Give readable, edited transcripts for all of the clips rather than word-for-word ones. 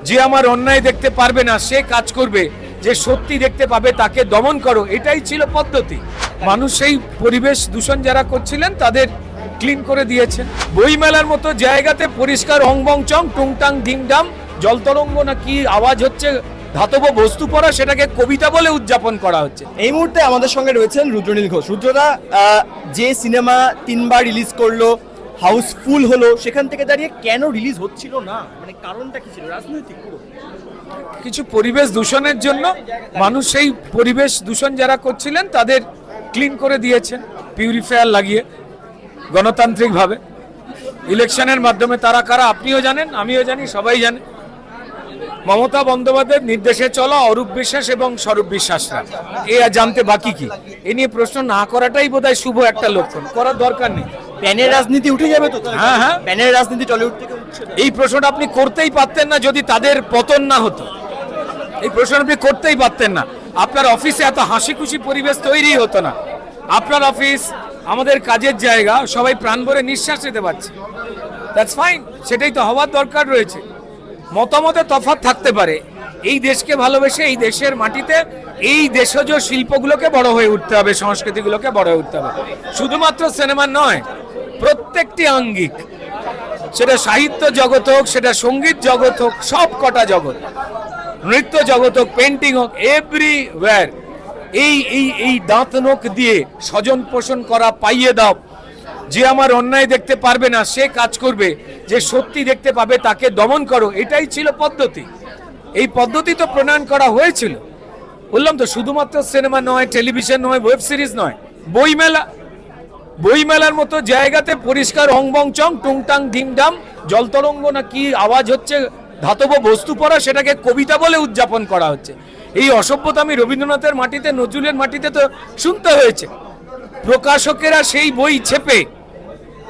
যে আমার অন্যায় দেখতে পারবে না সে কাজ করবে, যে সত্যি দেখতে পাবে তাকে দমন করো, এটাই ছিল পদ্ধতি। মানুষ সেই পরিবেশ দূষণ যারা করছিলেন তাদের ক্লিন করে দিয়েছেন। বইমেলার মতো জায়গাতে পরিষ্কার অং বং চং টুংটাং ডিংডাম জলতরঙ্গ না কি আওয়াজ হচ্ছে, ধাতব বস্তু পড়া, সেটাকে কবিতা বলে উদযাপন করা হচ্ছে। এই মুহূর্তে আমাদের সঙ্গে রয়েছেন রুদ্রনীল ঘোষ। রুদ্রদা, যে সিনেমা 3বার রিলিজ করলো, হাউসফুল হলো, সেখান থেকে দাঁড়িয়ে কেন রিলিজ হচ্ছিল না, মানে কারণটা কি ছিল? রাজনৈতিক পুরো কিছু পরিবেশ দূষণের জন্য মানুষ সেই পরিবেশ দূষণ যারা করছিলেন তাদের ক্লিন করে দিয়েছেন পিউরিফায়ার লাগিয়ে গণতান্ত্রিকভাবে ইলেকশনের মাধ্যমে। তারা কারা আপনিও জানেন, আমিও জানি, সবাই জানে। মমতা বন্দ্যোপাধ্যায়ের নির্দেশে চলা অরূপ বিশ্বাস এবং স্বরূপ বিশ্বাসরা, এ আর জানতে বাকি কি? এ নিয়ে প্রশ্ন না করাটাই বোধহয় শুভ একটা লক্ষণ, করার দরকার নেই। প্যানের রাজনীতি উঠে যাবে তো? হ্যাঁ হ্যাঁ, প্যানের রাজনীতি টলিউড থেকে উঠছে। এই প্রশ্নটা আপনি করতেই পারতেন না যদি তাদের পতন না হতো। এই প্রশ্ন আপনি করতেই পারতেন না, আপনার অফিসে এত হাসি খুশি পরিবেশ তৈরি হতো না। আপনার অফিস, আমাদের কাজের জায়গা, সবাই প্রাণ ভরে নিঃশ্বাস নিতে পারছে। দ্যাটস ফাইন, সেটাই তো হওয়ার দরকার রয়েছে। মতামতে তফাৎ থাকতে পারে, এই দেশকে ভালোবেসে এই দেশের মাটিতে এই দেশজ শিল্পগুলোকে বড় হয়ে উঠতে হবে, সংস্কৃতিগুলোকে বড় হয়ে উঠতে হবে। শুধুমাত্র সিনেমা নয়, প্রত্যেকটি আঙ্গিক, সেটা সাহিত্য জগৎ হোক, সেটা সঙ্গীত জগৎ হোক, সব কটা জগৎ, নৃত্য জগৎ হোক, পেন্টিং হোক, এভরিওয়্যার এই এই এই দাঁত নখ দিয়ে স্বজন পোষণ করা, পাইয়ে দাও। যে আমার অন্যায় দেখতে পারবে না সে কাজ করবে, যে সত্যি দেখতে পাবে তাকে দমন করো, এটাই ছিল পদ্ধতি। এই পদ্ধতি তো প্রণয়ন করা হয়েছিল। বললাম তো, শুধুমাত্র সিনেমা নয়, টেলিভিশন নয়, ওয়েব সিরিজ নয়, বইমেলা, বইমেলার মতো জায়গাতে পরিষ্কার অং বং চং টুংটাং ডিংডাম জলতরঙ্গ না কি আওয়াজ হচ্ছে, ধাতব বস্তু পড়া, সেটাকে কবিতা বলে উদযাপন করা হচ্ছে। এই অসভ্যতা আমি রবীন্দ্রনাথের মাটিতে, নজরুলের মাটিতে তো শুনতে হয়েছে। প্রকাশকেরা সেই বই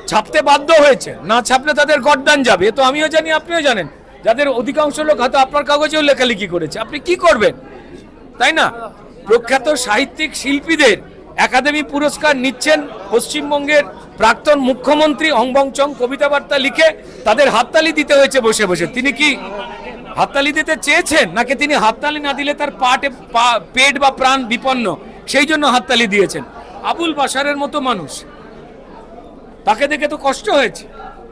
ছাপতে বাধ্য হয়েছে, না ছাপলে তাদের গড্ডান যাবে। তো আমিও জানি, আপনিও জানেন, যাদের অধিকাংশ লোক হয়তো আপনার কাগজেও লেখালেখি করেছে। আপনি কি করবেন, তাই না? প্রখ্যাত সাহিত্যিক শিল্পীদের একাডেমি পুরস্কার নিচ্ছেন পশ্চিমবঙ্গের প্রাক্তন মুখ্যমন্ত্রী, অং বং চং কবিতা বার্তা লিখে তাদের হাততালি দিতে হয়েছে বসে বসে। তিনি কি হাততালি দিতে চেয়েছেন, নাকি তিনি হাততালি না দিলে তার পেট বা প্রাণ বিপন্ন, সেই জন্য হাততালি দিয়েছেন? আবুল বাশারের মতো মানুষ, তাকে দেখে তো কষ্ট হয়েছে,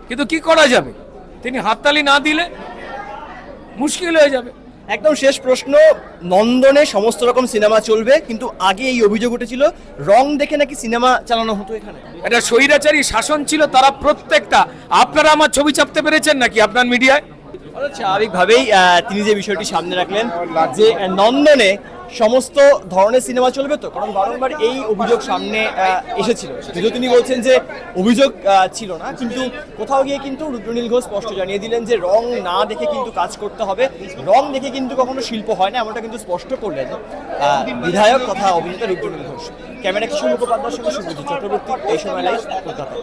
কিন্তু কি করা যাবে, তিনি হাততালি না দিলে মুশকিল হয়ে যাবে। একদম শেষ প্রশ্ন, নন্দনে সমস্ত রকম সিনেমা চলবে, কিন্তু আগে এই অভিযোগ উঠেছিল রং দেখে নাকি সিনেমা চালানো হতো এখানে। এটা স্বৈরাচারী শাসন ছিল, তারা প্রত্যেকটা, আপনারা আমার ছবি ছাপতে পেরেছেন নাকি আপনার মিডিয়ায়? স্বাভাবিকভাবেই তিনি যে বিষয়টি সামনে রাখলেন যে নন্দনে সমস্ত ধরনের সিনেমা চলবে তো, কারণ বারংবার এই অভিযোগ সামনে এসেছিল। যদিও তিনি বলছেন যে অভিযোগ ছিল না, কিন্তু কোথাও গিয়ে কিন্তু রুদ্রনীল ঘোষ স্পষ্ট জানিয়ে দিলেন যে রং না দেখে কিন্তু কাজ করতে হবে, রং দেখে কিন্তু কখনো শিল্প হয় না, এমনটা কিন্তু স্পষ্ট করলেন বিধায়ক তথা অভিনেতা রুদ্রনীল ঘোষ। ক্যামেরা কিশোর মুখোপাধ্যায়ের সঙ্গে সুব্রত চক্রবর্তী, এই সময় লাইভ, কলকাতা।